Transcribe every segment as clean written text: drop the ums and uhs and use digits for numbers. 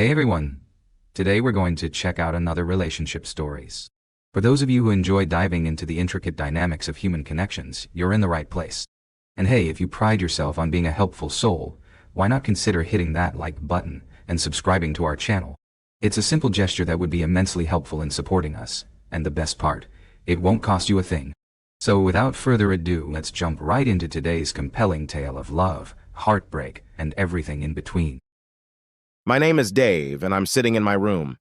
Hey everyone! Today we're going to check out another relationship stories. For those of you who enjoy diving into the intricate dynamics of human connections, you're in the right place. And hey, if you pride yourself on being a helpful soul, why not consider hitting that like button and subscribing to our channel? It's a simple gesture that would be immensely helpful in supporting us, and the best part, it won't cost you a thing. So without further ado, let's jump right into today's compelling tale of love, heartbreak, and everything in between. My name is Dave, and I'm sitting in my room.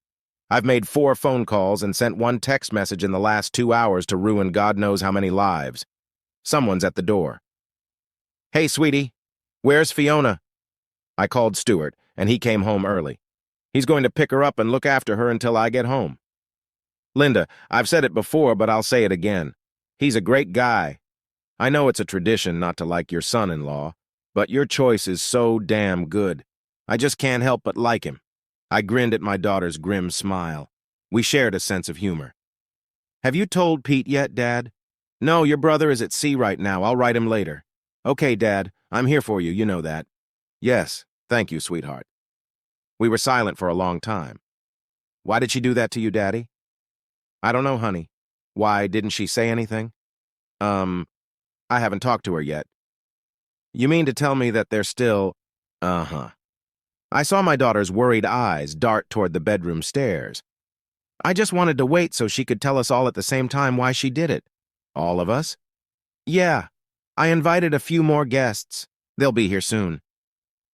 I've made 4 phone calls and sent 1 text message in the last 2 hours to ruin God knows how many lives. Someone's at the door. Hey, sweetie, where's Fiona? I called Stuart, and he came home early. He's going to pick her up and look after her until I get home. Linda, I've said it before, but I'll say it again. He's a great guy. I know it's a tradition not to like your son-in-law, but your choice is so damn good. I just can't help but like him. I grinned at my daughter's grim smile. We shared a sense of humor. Have you told Pete yet, Dad? No, your brother is at sea right now. I'll write him later. Okay, Dad, I'm here for you, you know that. Yes, thank you, sweetheart. We were silent for a long time. Why did she do that to you, Daddy? I don't know, honey. Why, didn't she say anything? I haven't talked to her yet. You mean to tell me that they're still... Uh-huh. I saw my daughter's worried eyes dart toward the bedroom stairs. I just wanted to wait so she could tell us all at the same time why she did it. All of us? Yeah. I invited a few more guests. They'll be here soon.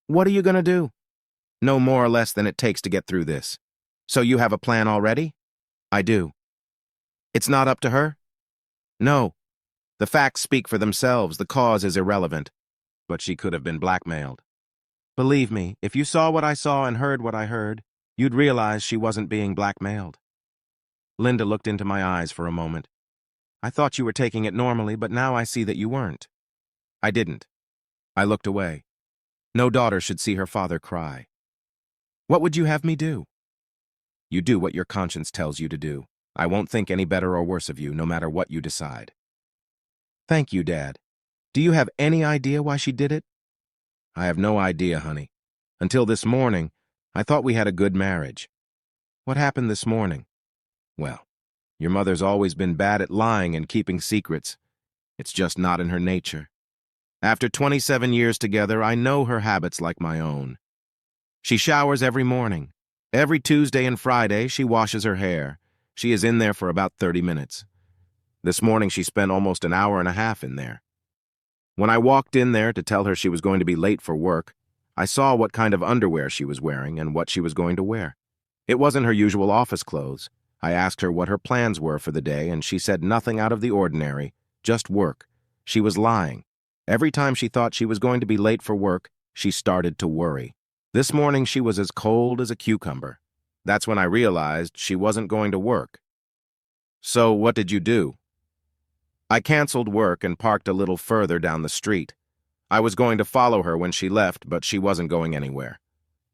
What are you gonna do? No more or less than it takes to get through this. So you have a plan already? I do. It's not up to her? No. The facts speak for themselves. The cause is irrelevant. But she could have been blackmailed. Believe me, if you saw what I saw and heard what I heard, you'd realize she wasn't being blackmailed. Linda looked into my eyes for a moment. I thought you were taking it normally, but now I see that you weren't. I didn't. I looked away. No daughter should see her father cry. What would you have me do? You do what your conscience tells you to do. I won't think any better or worse of you, no matter what you decide. Thank you, Dad. Do you have any idea why she did it? I have no idea, honey. Until this morning, I thought we had a good marriage. What happened this morning? Well, your mother's always been bad at lying and keeping secrets. It's just not in her nature. After 27 years together, I know her habits like my own. She showers every morning. Every Tuesday and Friday, she washes her hair. She is in there for about 30 minutes. This morning, she spent almost an hour and a half in there. When I walked in there to tell her she was going to be late for work, I saw what kind of underwear she was wearing and what she was going to wear. It wasn't her usual office clothes. I asked her what her plans were for the day, and she said nothing out of the ordinary, just work. She was lying. Every time she thought she was going to be late for work, she started to worry. This morning she was as cold as a cucumber. That's when I realized she wasn't going to work. So what did you do? I canceled work and parked a little further down the street. I was going to follow her when she left, but she wasn't going anywhere.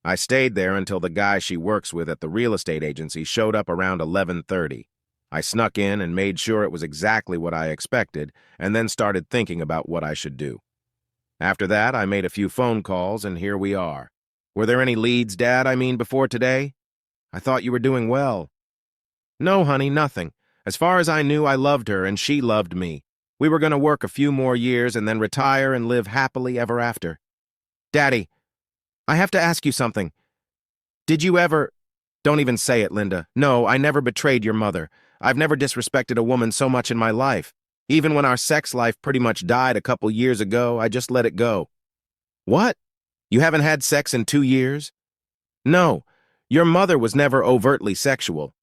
I stayed there until the guy she works with at the real estate agency showed up around 11:30. I snuck in and made sure it was exactly what I expected, and then started thinking about what I should do. After that, I made a few phone calls, and here we are. Were there any leads, Dad, before today? I thought you were doing well. No, honey, nothing. As far as I knew, I loved her, and she loved me. We were going to work a few more years and then retire and live happily ever after. Daddy, I have to ask you something. Did you ever... Don't even say it, Linda. No, I never betrayed your mother. I've never disrespected a woman so much in my life. Even when our sex life pretty much died a couple years ago, I just let it go. What? You haven't had sex in 2 years? No, your mother was never overtly sexual.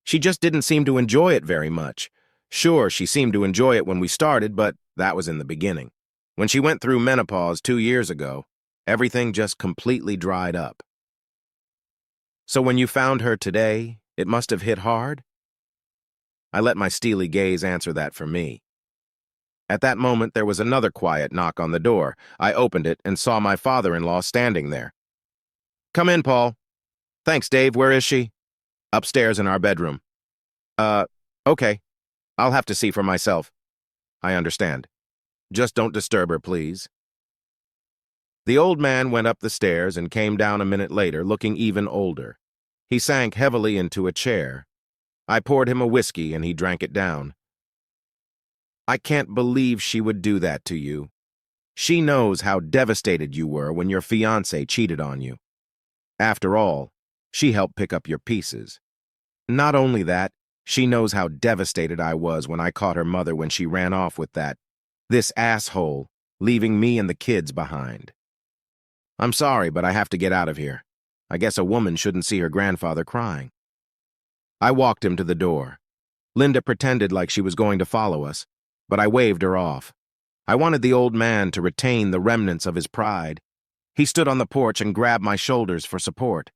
She just didn't seem to enjoy it very much. Sure, she seemed to enjoy it when we started, but that was in the beginning. When she went through menopause 2 years ago, everything just completely dried up. So when you found her today, it must have hit hard? I let my steely gaze answer that for me. At that moment, there was another quiet knock on the door. I opened it and saw my father-in-law standing there. Come in, Paul. Thanks, Dave. Where is she? Upstairs in our bedroom. Okay. I'll have to see for myself. I understand. Just don't disturb her, please. The old man went up the stairs and came down a minute later, looking even older. He sank heavily into a chair. I poured him a whiskey and he drank it down. I can't believe she would do that to you. She knows how devastated you were when your fiancé cheated on you. After all, she helped pick up your pieces. Not only that, she knows how devastated I was when I caught her mother when she ran off with this asshole, leaving me and the kids behind. I'm sorry, but I have to get out of here. I guess a woman shouldn't see her grandfather crying. I walked him to the door. Linda pretended like she was going to follow us, but I waved her off. I wanted the old man to retain the remnants of his pride. He stood on the porch and grabbed my shoulders for support.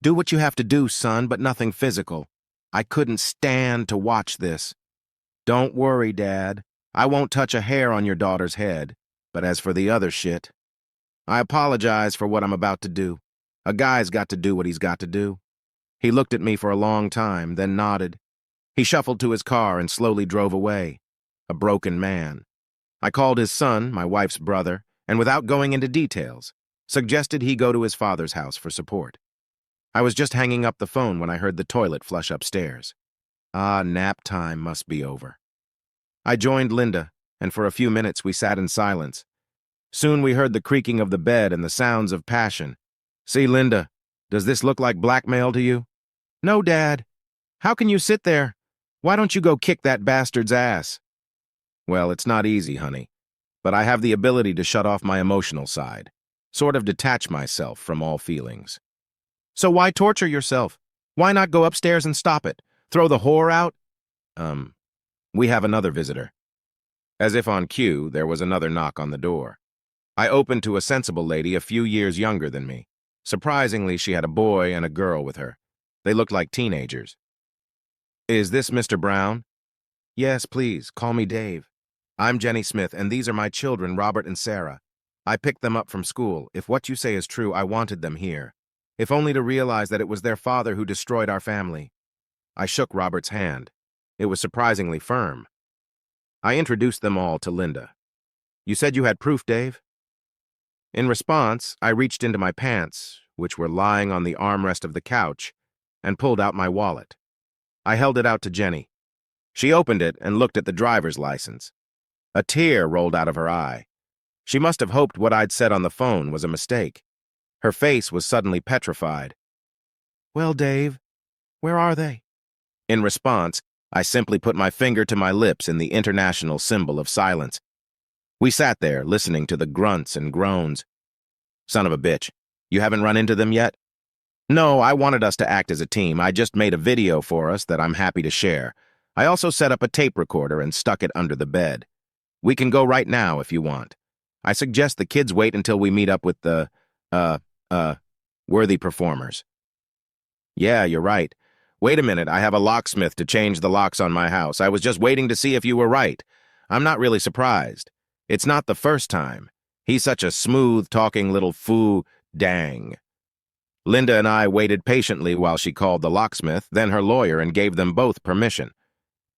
Do what you have to do, son, but nothing physical. I couldn't stand to watch this. Don't worry, Dad. I won't touch a hair on your daughter's head. But as for the other shit, I apologize for what I'm about to do. A guy's got to do what he's got to do. He looked at me for a long time, then nodded. He shuffled to his car and slowly drove away. A broken man. I called his son, my wife's brother, and without going into details, suggested he go to his father's house for support. I was just hanging up the phone when I heard the toilet flush upstairs. Ah, nap time must be over. I joined Linda, and for a few minutes we sat in silence. Soon we heard the creaking of the bed and the sounds of passion. See, Linda, does this look like blackmail to you? No, Dad. How can you sit there? Why don't you go kick that bastard's ass? Well, it's not easy, honey, but I have the ability to shut off my emotional side, sort of detach myself from all feelings. So why torture yourself? Why not go upstairs and stop it? Throw the whore out? We have another visitor. As if on cue, there was another knock on the door. I opened to a sensible lady a few years younger than me. Surprisingly, she had a boy and a girl with her. They looked like teenagers. Is this Mr. Brown? Yes, please, call me Dave. I'm Jenny Smith, and these are my children, Robert and Sarah. I picked them up from school. If what you say is true, I wanted them here. If only to realize that it was their father who destroyed our family. I shook Robert's hand. It was surprisingly firm. I introduced them all to Linda. You said you had proof, Dave? In response, I reached into my pants, which were lying on the armrest of the couch, and pulled out my wallet. I held it out to Jenny. She opened it and looked at the driver's license. A tear rolled out of her eye. She must have hoped what I'd said on the phone was a mistake. Her face was suddenly petrified. Well, Dave, where are they? In response, I simply put my finger to my lips in the international symbol of silence. We sat there, listening to the grunts and groans. Son of a bitch, you haven't run into them yet? No, I wanted us to act as a team. I just made a video for us that I'm happy to share. I also set up a tape recorder and stuck it under the bed. We can go right now if you want. I suggest the kids wait until we meet up with the, worthy performers. Yeah, you're right. Wait a minute, I have a locksmith to change the locks on my house. I was just waiting to see if you were right. I'm not really surprised. It's not the first time. He's such a smooth-talking little dang. Linda and I waited patiently while she called the locksmith, then her lawyer, and gave them both permission.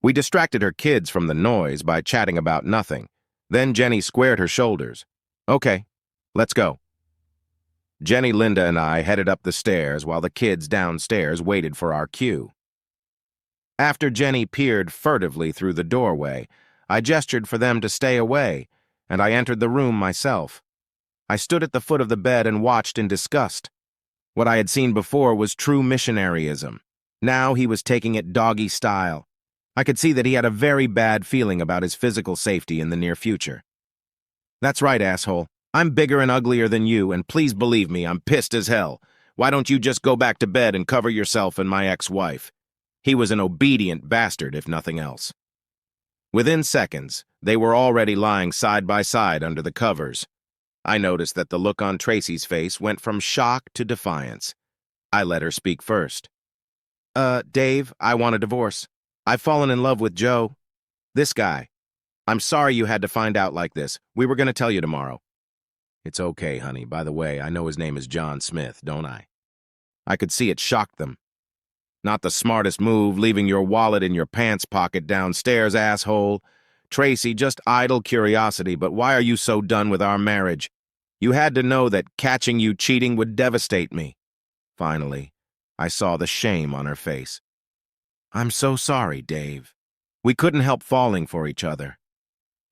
We distracted her kids from the noise by chatting about nothing. Then Jenny squared her shoulders. Okay, let's go. Jenny, Linda, and I headed up the stairs while the kids downstairs waited for our cue. After Jenny peered furtively through the doorway, I gestured for them to stay away, and I entered the room myself. I stood at the foot of the bed and watched in disgust. What I had seen before was true missionaryism. Now he was taking it doggy style. I could see that he had a very bad feeling about his physical safety in the near future. That's right, asshole. I'm bigger and uglier than you, and please believe me, I'm pissed as hell. Why don't you just go back to bed and cover yourself and my ex-wife? He was an obedient bastard, if nothing else. Within seconds, they were already lying side by side under the covers. I noticed that the look on Tracy's face went from shock to defiance. I let her speak first. Dave, I want a divorce. I've fallen in love with Joe. This guy. I'm sorry you had to find out like this. We were going to tell you tomorrow. It's okay, honey. By the way, I know his name is John Smith, don't I? I could see it shocked them. Not the smartest move, leaving your wallet in your pants pocket downstairs, asshole. Tracy, just idle curiosity, but why are you so done with our marriage? You had to know that catching you cheating would devastate me. Finally, I saw the shame on her face. I'm so sorry, Dave. We couldn't help falling for each other.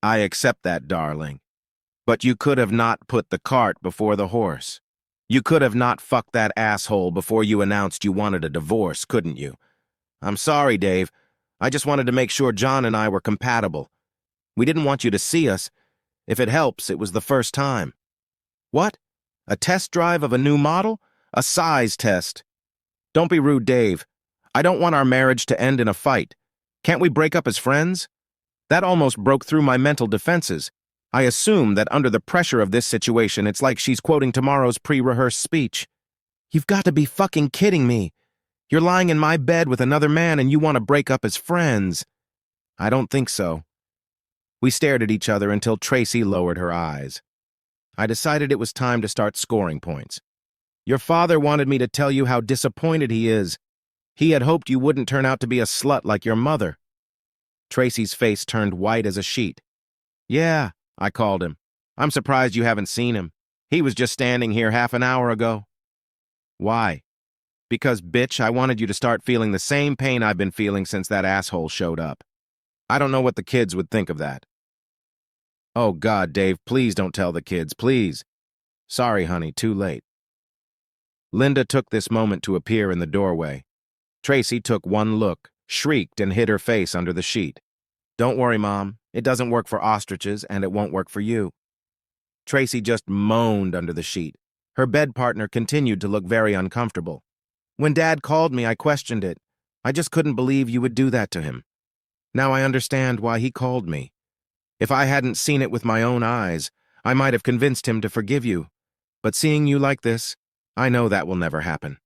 I accept that, darling. But you could have not put the cart before the horse. You could have not fucked that asshole before you announced you wanted a divorce, couldn't you? I'm sorry, Dave. I just wanted to make sure John and I were compatible. We didn't want you to see us. If it helps, it was the first time. What? A test drive of a new model? A size test. Don't be rude, Dave. I don't want our marriage to end in a fight. Can't we break up as friends? That almost broke through my mental defenses. I assume that under the pressure of this situation, it's like she's quoting tomorrow's pre-rehearsed speech. You've got to be fucking kidding me. You're lying in my bed with another man and you want to break up as friends. I don't think so. We stared at each other until Tracy lowered her eyes. I decided it was time to start scoring points. Your father wanted me to tell you how disappointed he is. He had hoped you wouldn't turn out to be a slut like your mother. Tracy's face turned white as a sheet. Yeah, I called him. I'm surprised you haven't seen him. He was just standing here half an hour ago. Why? Because, bitch, I wanted you to start feeling the same pain I've been feeling since that asshole showed up. I don't know what the kids would think of that. Oh, God, Dave, please don't tell the kids, please. Sorry, honey, too late. Linda took this moment to appear in the doorway. Tracy took one look, shrieked, and hid her face under the sheet. Don't worry, Mom. It doesn't work for ostriches, and it won't work for you. Tracy just moaned under the sheet. Her bed partner continued to look very uncomfortable. When Dad called me, I questioned it. I just couldn't believe you would do that to him. Now I understand why he called me. If I hadn't seen it with my own eyes, I might have convinced him to forgive you. But seeing you like this, I know that will never happen.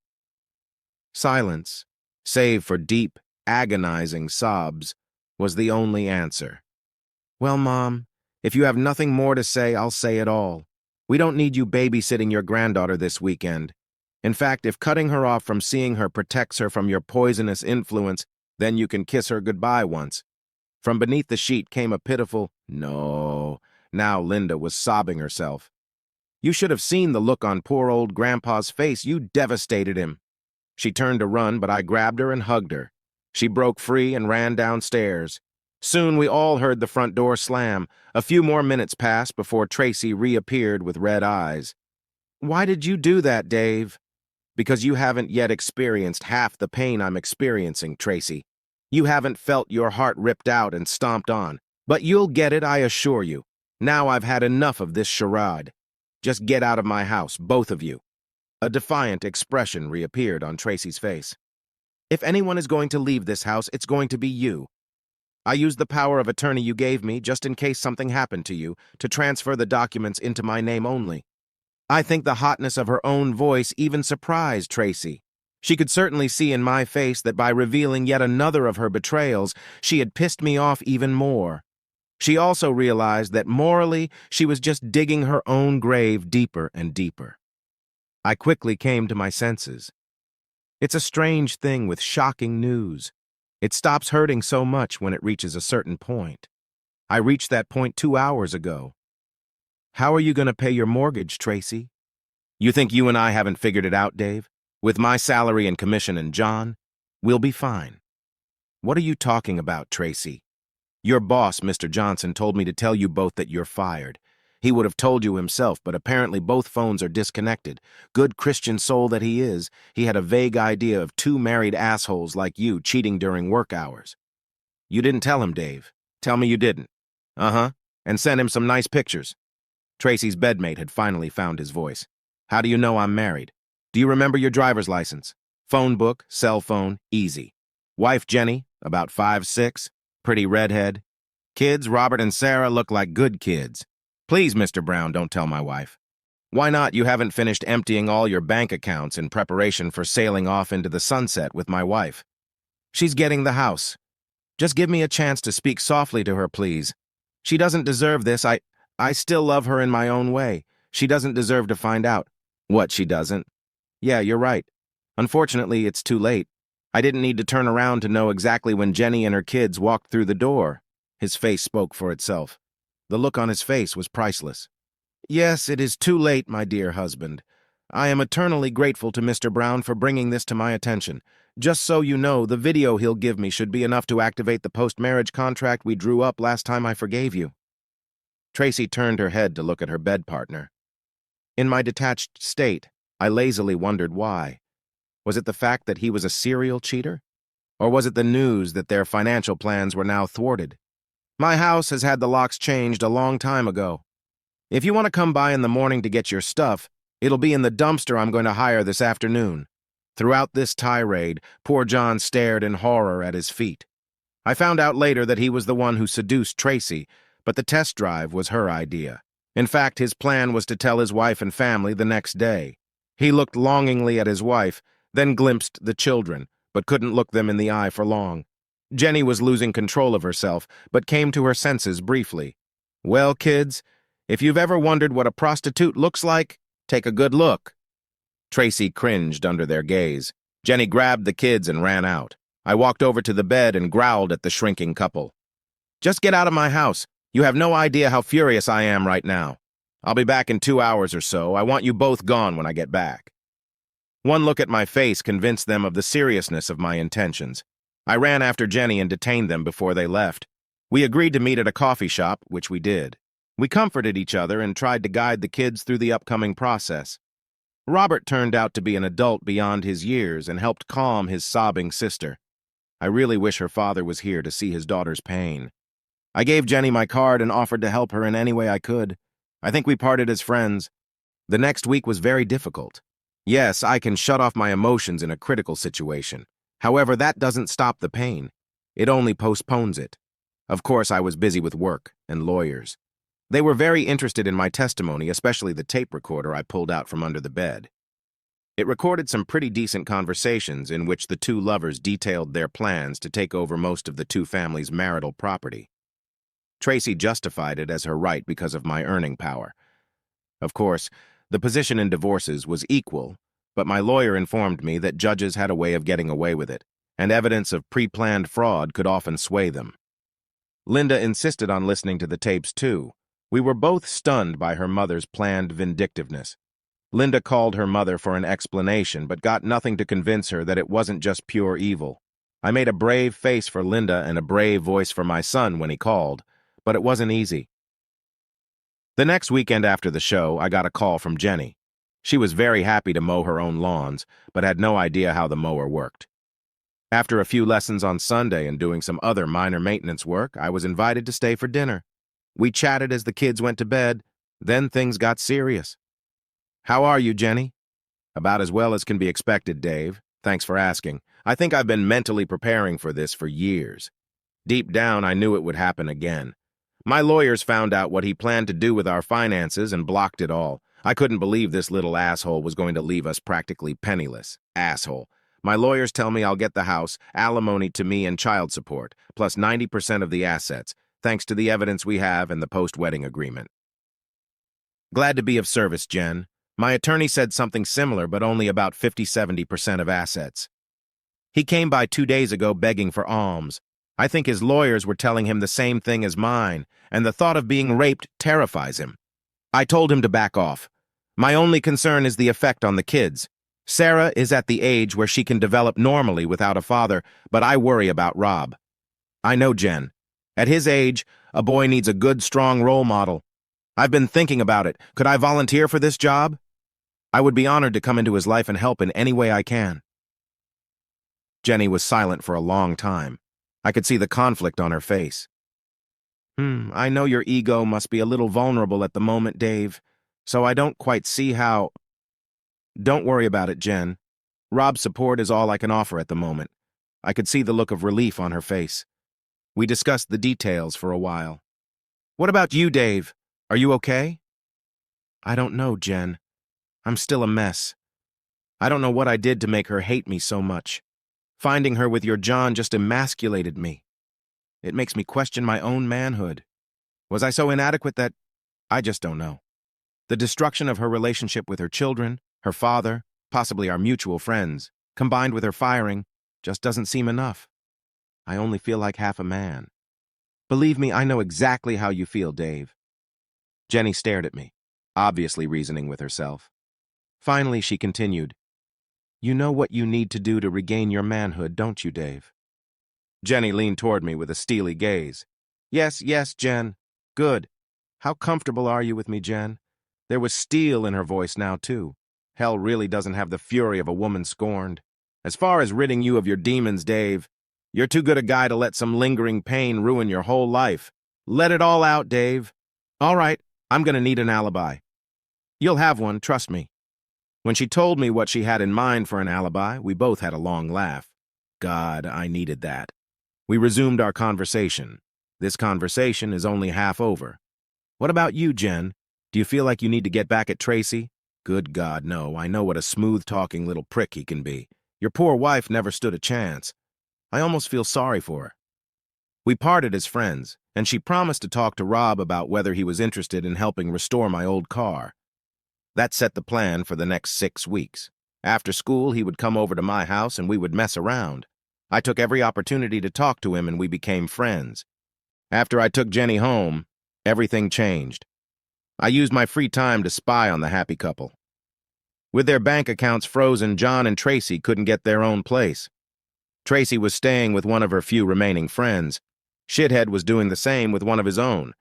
Silence, save for deep, agonizing sobs, was the only answer. Well, Mom, if you have nothing more to say, I'll say it all. We don't need you babysitting your granddaughter this weekend. In fact, if cutting her off from seeing her protects her from your poisonous influence, then you can kiss her goodbye once. From beneath the sheet came a pitiful, no. Now Linda was sobbing herself. You should have seen the look on poor old Grandpa's face. You devastated him. She turned to run, but I grabbed her and hugged her. She broke free and ran downstairs. Soon we all heard the front door slam. A few more minutes passed before Tracy reappeared with red eyes. Why did you do that, Dave? Because you haven't yet experienced half the pain I'm experiencing, Tracy. You haven't felt your heart ripped out and stomped on. But you'll get it, I assure you. Now I've had enough of this charade. Just get out of my house, both of you. A defiant expression reappeared on Tracy's face. If anyone is going to leave this house, it's going to be you. I used the power of attorney you gave me, just in case something happened to you, to transfer the documents into my name only. I think the hotness of her own voice even surprised Tracy. She could certainly see in my face that by revealing yet another of her betrayals, she had pissed me off even more. She also realized that morally, she was just digging her own grave deeper and deeper. I quickly came to my senses. It's a strange thing with shocking news. It stops hurting so much when it reaches a certain point. I reached that point 2 hours ago. How are you going to pay your mortgage, Tracy? You think you and I haven't figured it out, Dave? With my salary and commission and John, we'll be fine. What are you talking about, Tracy? Your boss, Mr. Johnson, told me to tell you both that you're fired. He would have told you himself, but apparently both phones are disconnected. Good Christian soul that he is, he had a vague idea of two married assholes like you cheating during work hours. You didn't tell him, Dave. Tell me you didn't. Uh-huh. And send him some nice pictures. Tracy's bedmate had finally found his voice. How do you know I'm married? Do you remember your driver's license? Phone book, cell phone, easy. Wife Jenny, about 5'6", pretty redhead. Kids, Robert and Sarah, look like good kids. Please, Mr. Brown, don't tell my wife. Why not? You haven't finished emptying all your bank accounts in preparation for sailing off into the sunset with my wife. She's getting the house. Just give me a chance to speak softly to her, please. She doesn't deserve this. I still love her in my own way. She doesn't deserve to find out. What, she doesn't? Yeah, you're right. Unfortunately, it's too late. I didn't need to turn around to know exactly when Jenny and her kids walked through the door. His face spoke for itself. The look on his face was priceless. Yes, it is too late, my dear husband. I am eternally grateful to Mr. Brown for bringing this to my attention. Just so you know, the video he'll give me should be enough to activate the post-marriage contract we drew up last time I forgave you." Tracy turned her head to look at her bed partner. In my detached state, I lazily wondered why. Was it the fact that he was a serial cheater? Or was it the news that their financial plans were now thwarted? "My house has had the locks changed a long time ago. If you want to come by in the morning to get your stuff, it'll be in the dumpster I'm going to hire this afternoon." Throughout this tirade, poor John stared in horror at his feet. I found out later that he was the one who seduced Tracy, but the test drive was her idea. In fact, his plan was to tell his wife and family the next day. He looked longingly at his wife, then glimpsed the children, but couldn't look them in the eye for long. Jenny was losing control of herself, but came to her senses briefly. "Well, kids, if you've ever wondered what a prostitute looks like, take a good look." Tracy cringed under their gaze. Jenny grabbed the kids and ran out. I walked over to the bed and growled at the shrinking couple. "Just get out of my house. You have no idea how furious I am right now. I'll be back in 2 hours or so. I want you both gone when I get back." One look at my face convinced them of the seriousness of my intentions. I ran after Jenny and detained them before they left. We agreed to meet at a coffee shop, which we did. We comforted each other and tried to guide the kids through the upcoming process. Robert turned out to be an adult beyond his years and helped calm his sobbing sister. I really wish her father was here to see his daughter's pain. I gave Jenny my card and offered to help her in any way I could. I think we parted as friends. The next week was very difficult. Yes, I can shut off my emotions in a critical situation. However, that doesn't stop the pain. It only postpones it. Of course, I was busy with work and lawyers. They were very interested in my testimony, especially the tape recorder I pulled out from under the bed. It recorded some pretty decent conversations in which the two lovers detailed their plans to take over most of the two families' marital property. Tracy justified it as her right because of my earning power. Of course, the position in divorces was equal, but my lawyer informed me that judges had a way of getting away with it, and evidence of pre-planned fraud could often sway them. Linda insisted on listening to the tapes too. We were both stunned by her mother's planned vindictiveness. Linda called her mother for an explanation, but got nothing to convince her that it wasn't just pure evil. I made a brave face for Linda and a brave voice for my son when he called, but it wasn't easy. The next weekend after the show, I got a call from Jenny. She was very happy to mow her own lawns, but had no idea how the mower worked. After a few lessons on Sunday and doing some other minor maintenance work, I was invited to stay for dinner. We chatted as the kids went to bed, then things got serious. "How are you, Jenny?" "About as well as can be expected, Dave. Thanks for asking. I think I've been mentally preparing for this for years. Deep down, I knew it would happen again. My lawyers found out what he planned to do with our finances and blocked it all. I couldn't believe this little asshole was going to leave us practically penniless. Asshole. My lawyers tell me I'll get the house, alimony to me and child support, plus 90% of the assets, thanks to the evidence we have and the post-wedding agreement." "Glad to be of service, Jen. My attorney said something similar, but only about 50–70% of assets. He came by 2 days ago begging for alms. I think his lawyers were telling him the same thing as mine, and the thought of being raped terrifies him. I told him to back off. My only concern is the effect on the kids. Sarah is at the age where she can develop normally without a father, but I worry about Rob. I know, Jen. At his age, a boy needs a good, strong role model. I've been thinking about it. Could I volunteer for this job? I would be honored to come into his life and help in any way I can." Jenny was silent for a long time. I could see the conflict on her face. I know your ego must be a little vulnerable at the moment, Dave, so I don't quite see how—" "Don't worry about it, Jen. Rob's support is all I can offer at the moment." I could see the look of relief on her face. We discussed the details for a while. "What about you, Dave? Are you okay?" "I don't know, Jen. I'm still a mess. I don't know what I did to make her hate me so much. Finding her with your John just emasculated me. It makes me question my own manhood. Was I so inadequate that— I just don't know. The destruction of her relationship with her children, her father, possibly our mutual friends, combined with her firing, just doesn't seem enough. I only feel like half a man. Believe me, I know exactly how you feel, Dave." Jenny stared at me, obviously reasoning with herself. Finally, she continued, "You know what you need to do to regain your manhood, don't you, Dave?" Jenny leaned toward me with a steely gaze. Yes, yes, Jen. Good. How comfortable are you with me, Jen? There was steel in her voice now, too. Hell really doesn't have the fury of a woman scorned. As far as ridding you of your demons, Dave, you're too good a guy to let some lingering pain ruin your whole life. Let it all out, Dave. All right, I'm gonna need an alibi. You'll have one, trust me. When she told me what she had in mind for an alibi, we both had a long laugh. God, I needed that. We resumed our conversation. This conversation is only half over. What about you, Jen? Do you feel like you need to get back at Tracy? Good God, no. I know what a smooth-talking little prick he can be. Your poor wife never stood a chance. I almost feel sorry for her. We parted as friends, and she promised to talk to Rob about whether he was interested in helping restore my old car. That set the plan for the next 6 weeks. After school, he would come over to my house and we would mess around. I took every opportunity to talk to him and we became friends. After I took Jenny home, everything changed. I used my free time to spy on the happy couple. With their bank accounts frozen, John and Tracy couldn't get their own place. Tracy was staying with one of her few remaining friends. Shithead was doing the same with one of his own.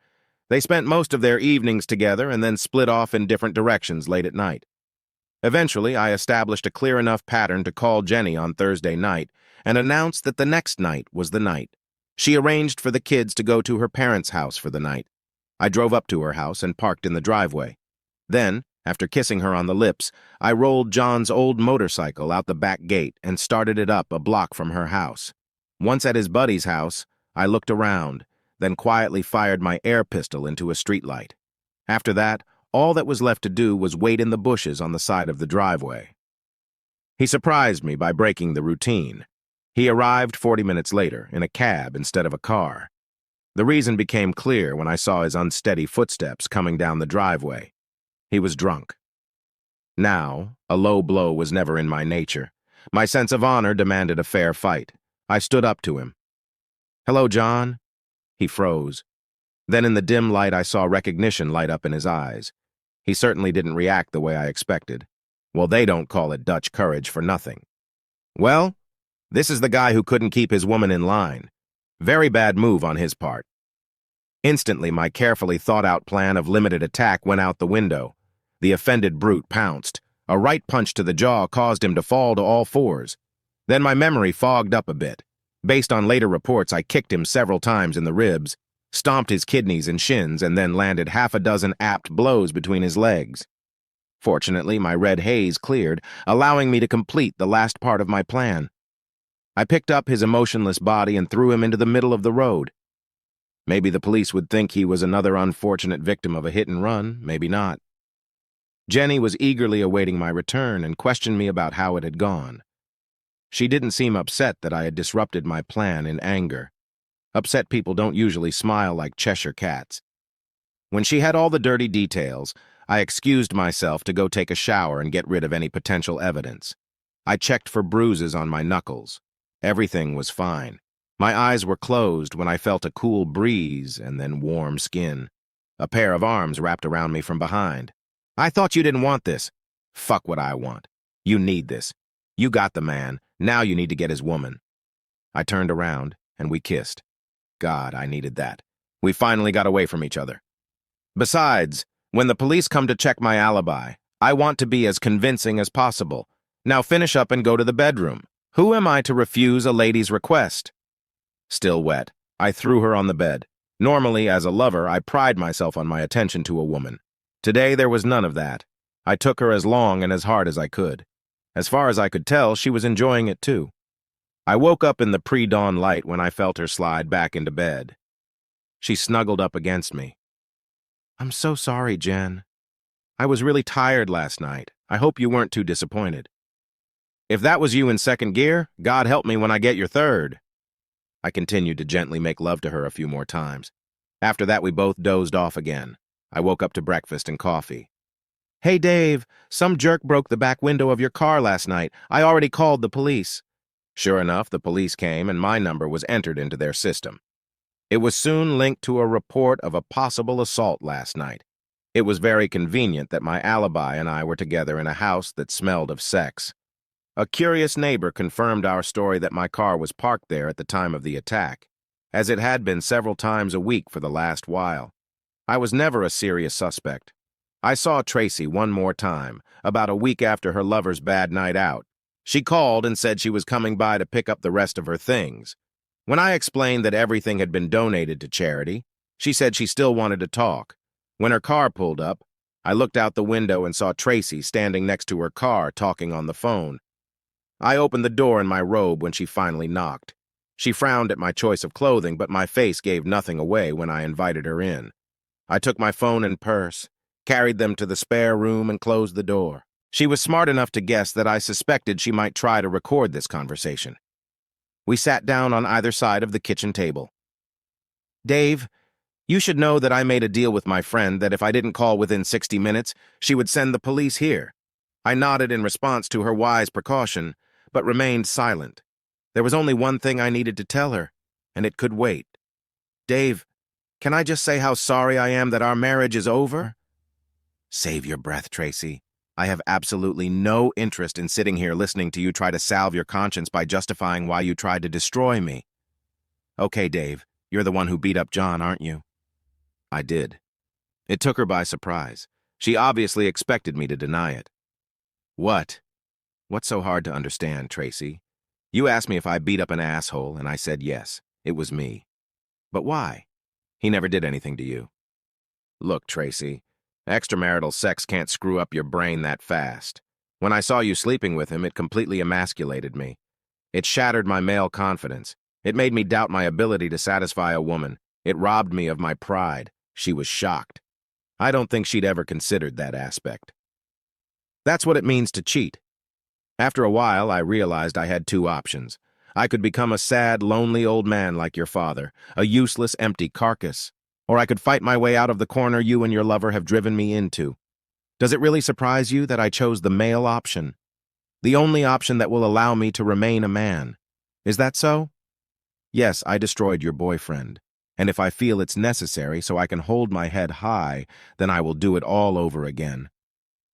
They spent most of their evenings together and then split off in different directions late at night. Eventually, I established a clear enough pattern to call Jenny on Thursday night and announce that the next night was the night. She arranged for the kids to go to her parents' house for the night. I drove up to her house and parked in the driveway. Then, after kissing her on the lips, I rolled John's old motorcycle out the back gate and started it up a block from her house. Once at his buddy's house, I looked around, then quietly fired my air pistol into a streetlight. After that, all that was left to do was wait in the bushes on the side of the driveway. He surprised me by breaking the routine. He arrived 40 minutes later, in a cab instead of a car. The reason became clear when I saw his unsteady footsteps coming down the driveway. He was drunk. Now, a low blow was never in my nature. My sense of honor demanded a fair fight. I stood up to him. "Hello, John." He froze. Then in the dim light I saw recognition light up in his eyes. He certainly didn't react the way I expected. Well, they don't call it Dutch courage for nothing. "Well, this is the guy who couldn't keep his woman in line. Very bad move on his part." Instantly, my carefully thought-out plan of limited attack went out the window. The offended brute pounced. A right punch to the jaw caused him to fall to all fours. Then my memory fogged up a bit. Based on later reports, I kicked him several times in the ribs, stomped his kidneys and shins, and then landed half a dozen apt blows between his legs. Fortunately, my red haze cleared, allowing me to complete the last part of my plan. I picked up his emotionless body and threw him into the middle of the road. Maybe the police would think he was another unfortunate victim of a hit and run, maybe not. Jenny was eagerly awaiting my return and questioned me about how it had gone. She didn't seem upset that I had disrupted my plan in anger. Upset people don't usually smile like Cheshire cats. When she had all the dirty details, I excused myself to go take a shower and get rid of any potential evidence. I checked for bruises on my knuckles. Everything was fine. My eyes were closed when I felt a cool breeze and then warm skin. A pair of arms wrapped around me from behind. "I thought you didn't want this." "Fuck what I want. You need this. You got the man. Now you need to get his woman." I turned around, and we kissed. God, I needed that. We finally got away from each other. Besides, when the police come to check my alibi, I want to be as convincing as possible. Now finish up and go to the bedroom. Who am I to refuse a lady's request? Still wet, I threw her on the bed. Normally, as a lover, I pride myself on my attention to a woman. Today, there was none of that. I took her as long and as hard as I could. As far as I could tell, she was enjoying it too. I woke up in the pre-dawn light when I felt her slide back into bed. She snuggled up against me. "I'm so sorry, Jen. I was really tired last night. I hope you weren't too disappointed." "If that was you in second gear, God help me when I get your third." I continued to gently make love to her a few more times. After that, we both dozed off again. I woke up to breakfast and coffee. "Hey, Dave, some jerk broke the back window of your car last night. I already called the police." Sure enough, the police came and my number was entered into their system. It was soon linked to a report of a possible assault last night. It was very convenient that my alibi and I were together in a house that smelled of sex. A curious neighbor confirmed our story that my car was parked there at the time of the attack, as it had been several times a week for the last while. I was never a serious suspect. I saw Tracy one more time, about a week after her lover's bad night out. She called and said she was coming by to pick up the rest of her things. When I explained that everything had been donated to charity, she said she still wanted to talk. When her car pulled up, I looked out the window and saw Tracy standing next to her car talking on the phone. I opened the door in my robe when she finally knocked. She frowned at my choice of clothing, but my face gave nothing away when I invited her in. I took my phone and purse, carried them to the spare room, and closed the door. She was smart enough to guess that I suspected she might try to record this conversation. We sat down on either side of the kitchen table. "Dave, you should know that I made a deal with my friend that if I didn't call within 60 minutes, she would send the police here." I nodded in response to her wise precaution, but remained silent. There was only one thing I needed to tell her, and it could wait. "Dave, can I just say how sorry I am that our marriage is over?" Save your breath, Tracy. I have absolutely no interest in sitting here listening to you try to salve your conscience by justifying why you tried to destroy me. Okay, Dave, you're the one who beat up John, aren't you? I did. It took her by surprise. She obviously expected me to deny it. What? What's so hard to understand, Tracy? You asked me if I beat up an asshole, and I said yes, it was me. But why? He never did anything to you. Look, Tracy, extramarital sex can't screw up your brain that fast. When I saw you sleeping with him, it completely emasculated me. It shattered my male confidence. It made me doubt my ability to satisfy a woman. It robbed me of my pride. She was shocked. I don't think she'd ever considered that aspect. That's what it means to cheat. After a while, I realized I had two options. I could become a sad, lonely old man like your father, a useless, empty carcass. Or I could fight my way out of the corner you and your lover have driven me into. Does it really surprise you that I chose the male option? The only option that will allow me to remain a man. Is that so? Yes, I destroyed your boyfriend. And if I feel it's necessary so I can hold my head high, then I will do it all over again.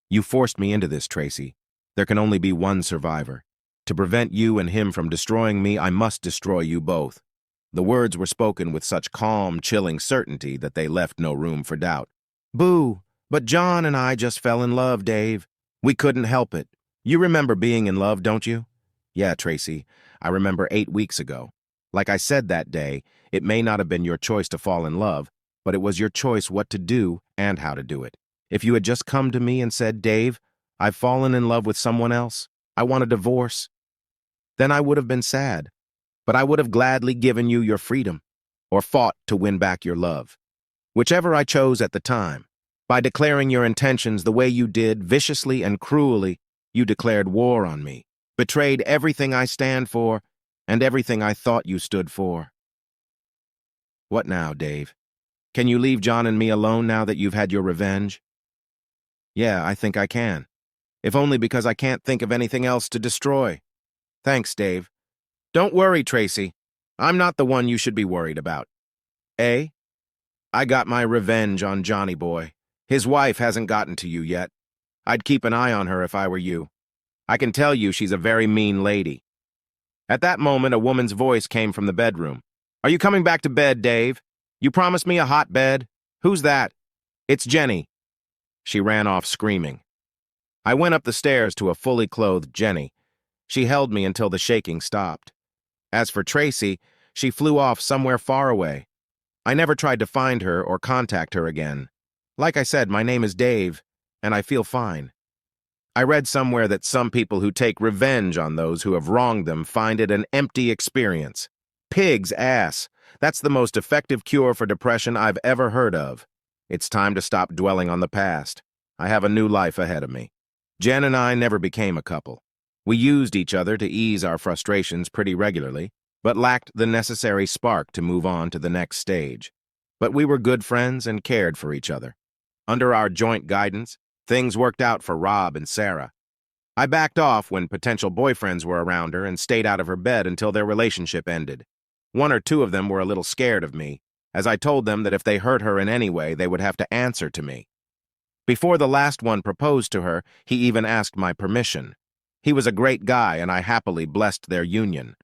You forced me into this, Tracy. There can only be one survivor. To prevent you and him from destroying me, I must destroy you both. The words were spoken with such calm, chilling certainty that they left no room for doubt. Boo, but John and I just fell in love, Dave. We couldn't help it. You remember being in love, don't you? Yeah, Tracy, I remember 8 weeks ago. Like I said that day, it may not have been your choice to fall in love, but it was your choice what to do and how to do it. If you had just come to me and said, Dave, I've fallen in love with someone else, I want a divorce, then I would have been sad. But I would have gladly given you your freedom, or fought to win back your love. Whichever I chose at the time, by declaring your intentions the way you did, viciously and cruelly, you declared war on me, betrayed everything I stand for, and everything I thought you stood for. What now, Dave? Can you leave John and me alone now that you've had your revenge? Yeah, I think I can. If only because I can't think of anything else to destroy. Thanks, Dave. Don't worry, Tracy. I'm not the one you should be worried about. Eh? I got my revenge on Johnny Boy. His wife hasn't gotten to you yet. I'd keep an eye on her if I were you. I can tell you she's a very mean lady. At that moment, a woman's voice came from the bedroom. Are you coming back to bed, Dave? You promised me a hot bed. Who's that? It's Jenny. She ran off screaming. I went up the stairs to a fully clothed Jenny. She held me until the shaking stopped. As for Tracy, she flew off somewhere far away. I never tried to find her or contact her again. Like I said, my name is Dave, and I feel fine. I read somewhere that some people who take revenge on those who have wronged them find it an empty experience. Pig's ass. That's the most effective cure for depression I've ever heard of. It's time to stop dwelling on the past. I have a new life ahead of me. Jen and I never became a couple. We used each other to ease our frustrations pretty regularly, but lacked the necessary spark to move on to the next stage. But we were good friends and cared for each other. Under our joint guidance, things worked out for Rob and Sarah. I backed off when potential boyfriends were around her and stayed out of her bed until their relationship ended. One or two of them were a little scared of me, as I told them that if they hurt her in any way, they would have to answer to me. Before the last one proposed to her, he even asked my permission. He was a great guy, and I happily blessed their union.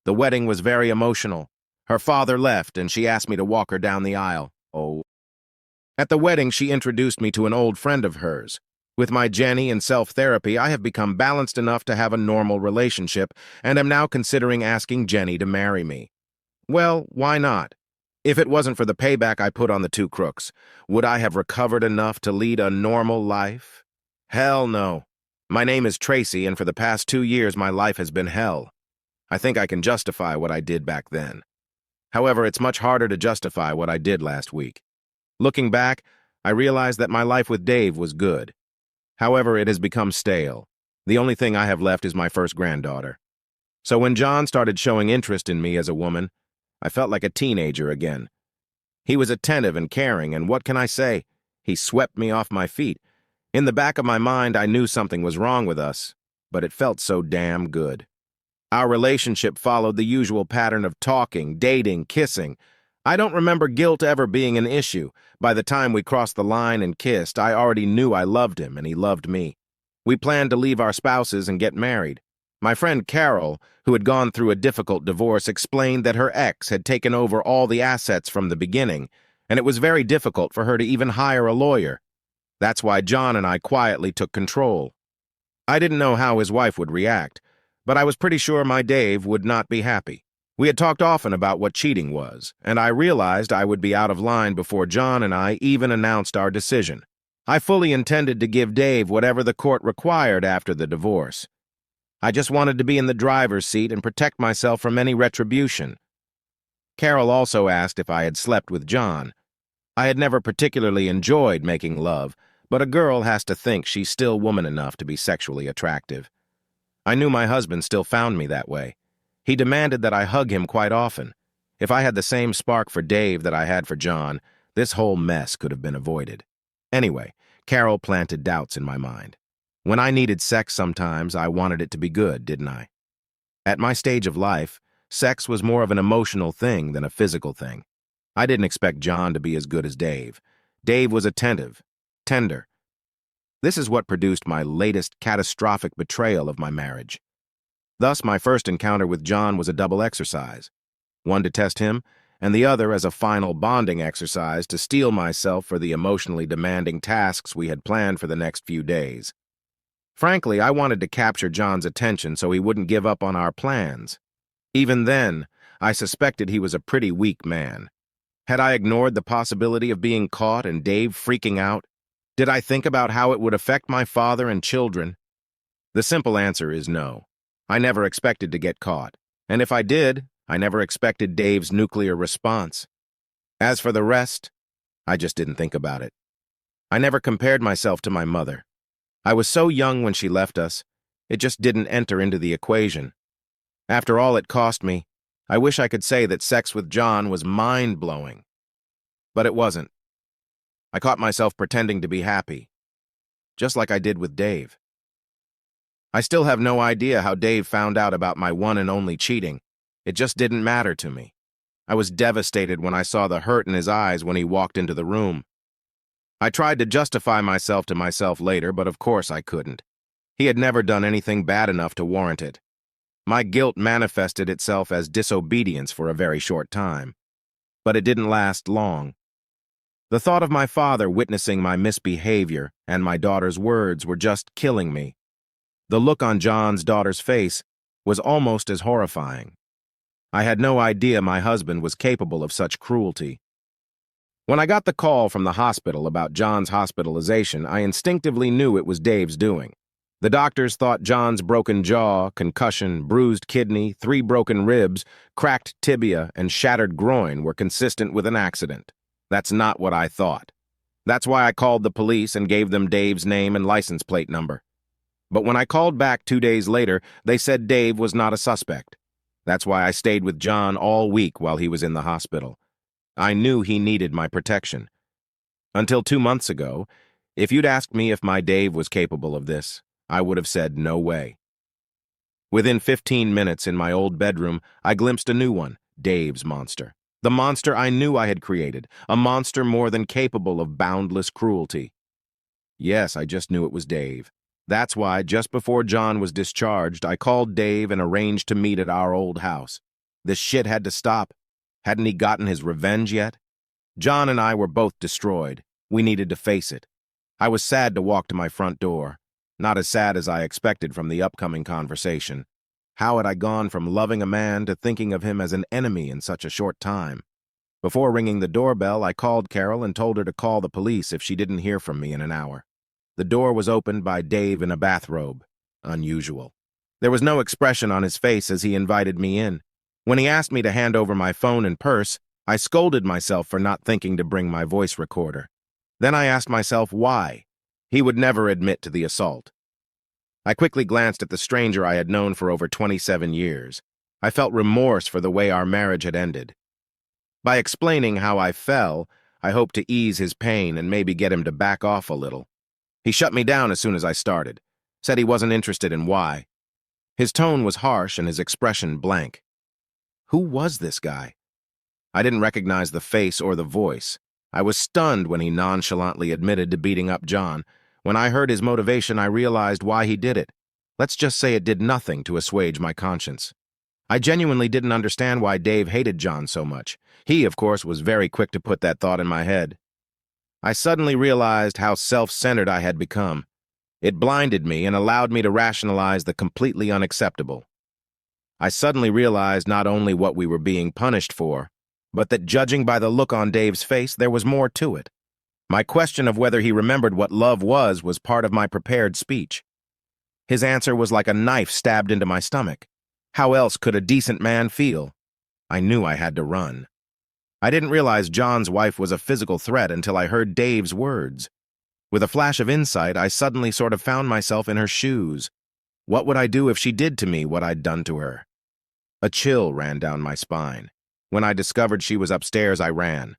The wedding was very emotional. Her father left, and she asked me to walk her down the aisle. Oh. At the wedding, she introduced me to an old friend of hers. With my Jenny and self-therapy, I have become balanced enough to have a normal relationship, and am now considering asking Jenny to marry me. Well, why not? If it wasn't for the payback I put on the two crooks, would I have recovered enough to lead a normal life? Hell no. My name is Tracy, and for the past 2 years my life has been hell. I think I can justify what I did back then. However, it's much harder to justify what I did last week. Looking back, I realized that my life with Dave was good. However, it has become stale. The only thing I have left is my first granddaughter. So when John started showing interest in me as a woman, I felt like a teenager again. He was attentive and caring, and what can I say? He swept me off my feet. In the back of my mind, I knew something was wrong with us, but it felt so damn good. Our relationship followed the usual pattern of talking, dating, kissing. I don't remember guilt ever being an issue. By the time we crossed the line and kissed, I already knew I loved him and he loved me. We planned to leave our spouses and get married. My friend Carol, who had gone through a difficult divorce, explained that her ex had taken over all the assets from the beginning, and it was very difficult for her to even hire a lawyer. That's why John and I quietly took control. I didn't know how his wife would react, but I was pretty sure my Dave would not be happy. We had talked often about what cheating was, and I realized I would be out of line before John and I even announced our decision. I fully intended to give Dave whatever the court required after the divorce. I just wanted to be in the driver's seat and protect myself from any retribution. Carol also asked if I had slept with John. I had never particularly enjoyed making love, but a girl has to think she's still woman enough to be sexually attractive. I knew my husband still found me that way. He demanded that I hug him quite often. If I had the same spark for Dave that I had for John, this whole mess could have been avoided. Anyway, Carol planted doubts in my mind. When I needed sex sometimes, I wanted it to be good, didn't I? At my stage of life, sex was more of an emotional thing than a physical thing. I didn't expect John to be as good as Dave. Dave was attentive, tender. This is what produced my latest catastrophic betrayal of my marriage. Thus, my first encounter with John was a double exercise, one to test him, and the other as a final bonding exercise to steel myself for the emotionally demanding tasks we had planned for the next few days. Frankly, I wanted to capture John's attention so he wouldn't give up on our plans. Even then, I suspected he was a pretty weak man. Had I ignored the possibility of being caught and Dave freaking out? Did I think about how it would affect my father and children? The simple answer is no. I never expected to get caught, and if I did, I never expected Dave's nuclear response. As for the rest, I just didn't think about it. I never compared myself to my mother. I was so young when she left us, it just didn't enter into the equation. After all it cost me, I wish I could say that sex with John was mind-blowing. But it wasn't. I caught myself pretending to be happy, just like I did with Dave. I still have no idea how Dave found out about my one and only cheating. It just didn't matter to me. I was devastated when I saw the hurt in his eyes when he walked into the room. I tried to justify myself to myself later, but of course I couldn't. He had never done anything bad enough to warrant it. My guilt manifested itself as disobedience for a very short time. But it didn't last long. The thought of my father witnessing my misbehavior and my daughter's words were just killing me. The look on John's daughter's face was almost as horrifying. I had no idea my husband was capable of such cruelty. When I got the call from the hospital about John's hospitalization, I instinctively knew it was Dave's doing. The doctors thought John's broken jaw, concussion, bruised kidney, 3 broken ribs, cracked tibia, and shattered groin were consistent with an accident. That's not what I thought. That's why I called the police and gave them Dave's name and license plate number. But when I called back 2 days later, they said Dave was not a suspect. That's why I stayed with John all week while he was in the hospital. I knew he needed my protection. Until 2 months ago, if you'd asked me if my Dave was capable of this, I would have said no way. Within 15 minutes in my old bedroom, I glimpsed a new one, Dave's monster. The monster I knew I had created, a monster more than capable of boundless cruelty. Yes, I just knew it was Dave. That's why, just before John was discharged, I called Dave and arranged to meet at our old house. This shit had to stop. Hadn't he gotten his revenge yet? John and I were both destroyed. We needed to face it. I was sad to walk to my front door. Not as sad as I expected from the upcoming conversation. How had I gone from loving a man to thinking of him as an enemy in such a short time? Before ringing the doorbell, I called Carol and told her to call the police if she didn't hear from me in an hour. The door was opened by Dave in a bathrobe. Unusual. There was no expression on his face as he invited me in. When he asked me to hand over my phone and purse, I scolded myself for not thinking to bring my voice recorder. Then I asked myself why. He would never admit to the assault. I quickly glanced at the stranger I had known for over 27 years. I felt remorse for the way our marriage had ended. By explaining how I fell, I hoped to ease his pain and maybe get him to back off a little. He shut me down as soon as I started, said he wasn't interested in why. His tone was harsh and his expression blank. Who was this guy? I didn't recognize the face or the voice. I was stunned when he nonchalantly admitted to beating up John. When I heard his motivation, I realized why he did it. Let's just say it did nothing to assuage my conscience. I genuinely didn't understand why Dave hated John so much. He, of course, was very quick to put that thought in my head. I suddenly realized how self-centered I had become. It blinded me and allowed me to rationalize the completely unacceptable. I suddenly realized not only what we were being punished for, but that judging by the look on Dave's face, there was more to it. My question of whether he remembered what love was part of my prepared speech. His answer was like a knife stabbed into my stomach. How else could a decent man feel? I knew I had to run. I didn't realize John's wife was a physical threat until I heard Dave's words. With a flash of insight, I suddenly sort of found myself in her shoes. What would I do if she did to me what I'd done to her? A chill ran down my spine. When I discovered she was upstairs, I ran.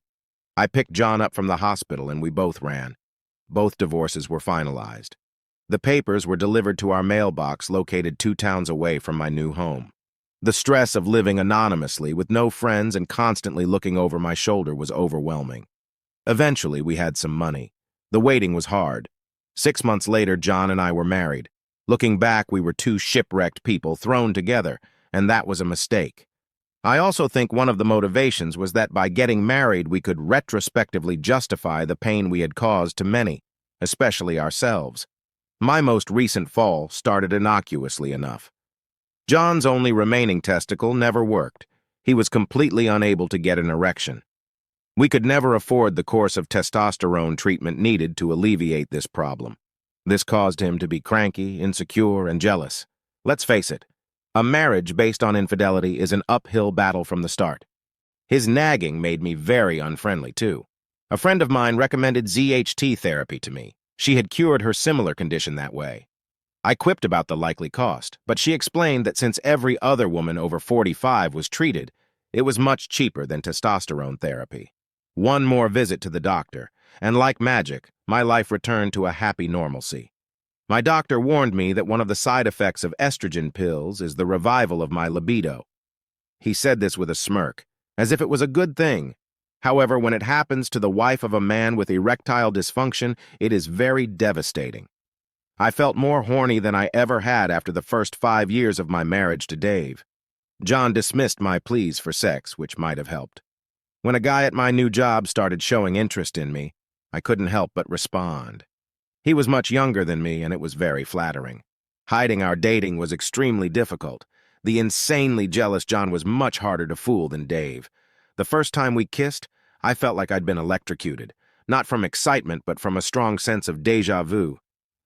I picked John up from the hospital and we both ran. Both divorces were finalized. The papers were delivered to our mailbox located 2 towns away from my new home. The stress of living anonymously with no friends and constantly looking over my shoulder was overwhelming. Eventually, we had some money. The waiting was hard. 6 months later, John and I were married. Looking back, we were 2 shipwrecked people thrown together, and that was a mistake. I also think one of the motivations was that by getting married, we could retrospectively justify the pain we had caused to many, especially ourselves. My most recent fall started innocuously enough. John's only remaining testicle never worked. He was completely unable to get an erection. We could never afford the course of testosterone treatment needed to alleviate this problem. This caused him to be cranky, insecure, and jealous. Let's face it, a marriage based on infidelity is an uphill battle from the start. His nagging made me very unfriendly, too. A friend of mine recommended ZHT therapy to me. She had cured her similar condition that way. I quipped about the likely cost, but she explained that since every other woman over 45 was treated, it was much cheaper than testosterone therapy. One more visit to the doctor, and like magic, my life returned to a happy normalcy. My doctor warned me that one of the side effects of estrogen pills is the revival of my libido. He said this with a smirk, as if it was a good thing. However, when it happens to the wife of a man with erectile dysfunction, it is very devastating. I felt more horny than I ever had after the first 5 years of my marriage to Dave. John dismissed my pleas for sex, which might have helped. When a guy at my new job started showing interest in me, I couldn't help but respond. He was much younger than me, and it was very flattering. Hiding our dating was extremely difficult. The insanely jealous John was much harder to fool than Dave. The first time we kissed, I felt like I'd been electrocuted, not from excitement, but from a strong sense of déjà vu.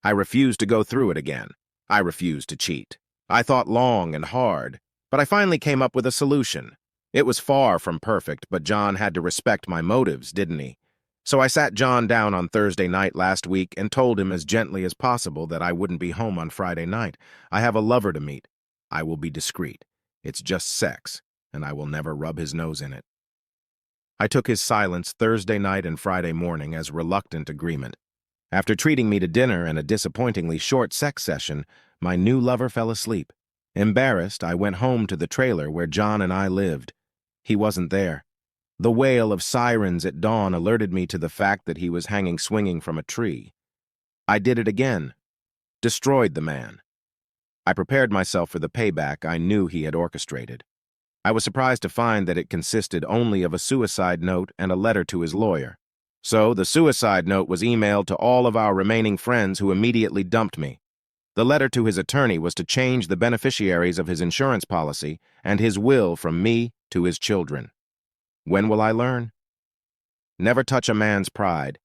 I refused to go through it again. I refused to cheat. I thought long and hard, but I finally came up with a solution. It was far from perfect, but John had to respect my motives, didn't he? So I sat John down on Thursday night last week and told him as gently as possible that I wouldn't be home on Friday night. I have a lover to meet. I will be discreet. It's just sex, and I will never rub his nose in it. I took his silence Thursday night and Friday morning as reluctant agreement. After treating me to dinner and a disappointingly short sex session, my new lover fell asleep. Embarrassed, I went home to the trailer where John and I lived. He wasn't there. The wail of sirens at dawn alerted me to the fact that he was hanging swinging from a tree. I did it again. Destroyed the man. I prepared myself for the payback I knew he had orchestrated. I was surprised to find that it consisted only of a suicide note and a letter to his lawyer. So, the suicide note was emailed to all of our remaining friends who immediately dumped me. The letter to his attorney was to change the beneficiaries of his insurance policy and his will from me to his children. When will I learn? Never touch a man's pride,